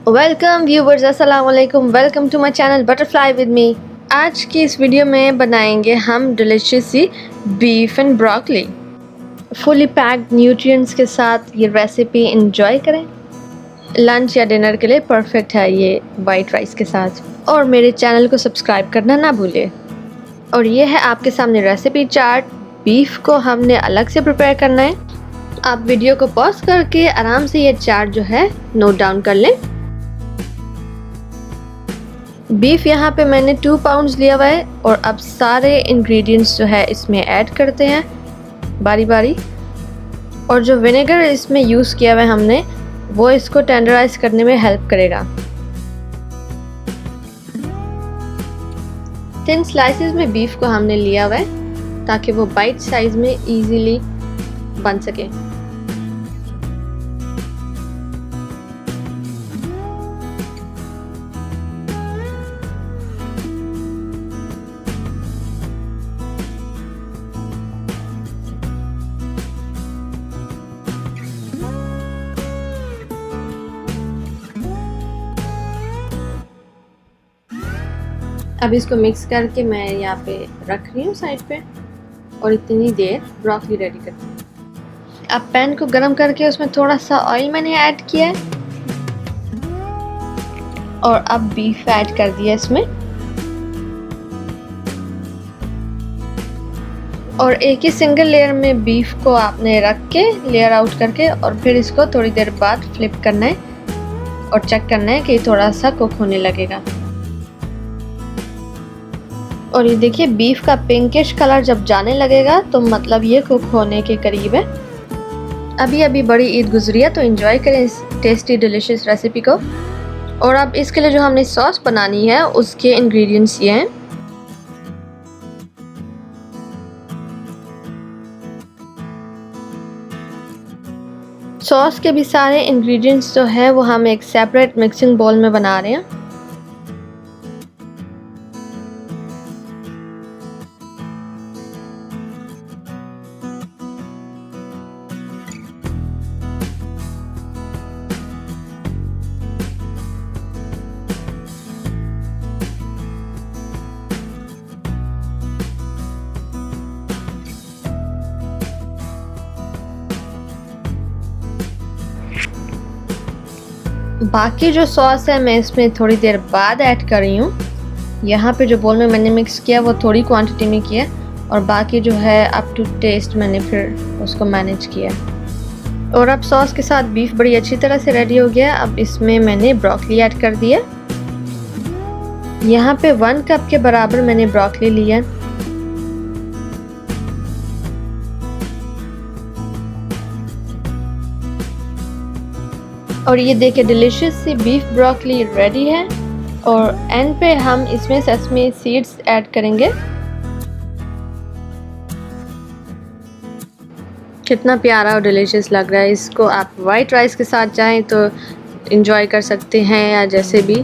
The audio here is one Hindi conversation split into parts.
वेलकम व्यूवर्स, अस्सलाम वालेकुम। Welcome to my channel butterfly with me. आज की इस वीडियो में बनाएंगे हम डिलीशियस सी beef and broccoli. Fully packed nutrients के साथ ये रेसिपी एंजॉय करें। लंच या डिनर के लिए परफेक्ट है ये वाइट राइस के साथ। और मेरे चैनल को सब्सक्राइब करना ना भूलें। और ये है आपके सामने रेसिपी चार्ट। बीफ को हमने अलग से प्रिपेयर करना है। आप वीडियो को पॉज करके आराम से ये चार्ट जो है नोट डाउन कर लें। बीफ यहाँ पे मैंने 2 पाउंड्स लिया हुआ है और अब सारे इंग्रेडिएंट्स जो है इसमें ऐड करते हैं बारी बारी। और जो विनेगर इसमें यूज़ किया हुआ है हमने, वो इसको टेंडराइज करने में हेल्प करेगा। 10 स्लाइसेस में बीफ को हमने लिया हुआ है ताकि वो बाइट साइज में इजीली बन सके। अब इसको मिक्स करके मैं यहाँ पे रख रही हूँ साइड पे और इतनी देर ब्रोकली रेडी करती हूँ। अब पैन को गरम करके उसमें थोड़ा सा ऑयल मैंने ऐड किया है और अब बीफ ऐड कर दिया इसमें। और एक ही सिंगल लेयर में बीफ को आपने रख के लेयर आउट करके और फिर इसको थोड़ी देर बाद फ्लिप करना है और चेक करना है कि थोड़ा सा कुक होने लगेगा। और ये देखिए बीफ का पिंकिश कलर जब जाने लगेगा तो मतलब ये कुक होने के करीब है। अभी बड़ी ईद गुजरी है तो एंजॉय करें इस टेस्टी डिलीशियस रेसिपी को। और अब इसके लिए जो हमने सॉस बनानी है उसके इंग्रेडिएंट्स ये हैं। सॉस के भी सारे इंग्रेडिएंट्स जो है वो हम एक सेपरेट मिक्सिंग बाउल में बना रहे हैं। बाकी जो सॉस है मैं इसमें थोड़ी देर बाद ऐड कर रही हूँ। यहाँ पे जो बोल में मैंने मिक्स किया वो थोड़ी क्वांटिटी में किया और बाकी जो है अप टू टेस्ट मैंने फिर उसको मैनेज किया। और अब सॉस के साथ बीफ बड़ी अच्छी तरह से रेडी हो गया। अब इसमें मैंने ब्रोकली ऐड कर दिया। यहाँ पे 1 कप के बराबर मैंने ब्रोकली लिया। और ये देखिए डिलीशियस सी बीफ ब्रोकली रेडी है। और एंड पे हम इसमें सेसमी सीड्स ऐड करेंगे। कितना प्यारा और डिलीशियस लग रहा है। इसको आप वाइट राइस के साथ चाहें तो एंजॉय कर सकते हैं या जैसे भी।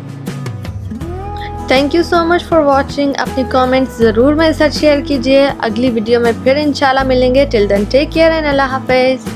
Thank you so much for watching. अपने कमेंट्स ज़रूर मेरे साथ शेयर कीजिए। अगली वीडियो में फिर इंशाल्लाह मिलेंगे। Till then take care and अल्लाह हाफिज़।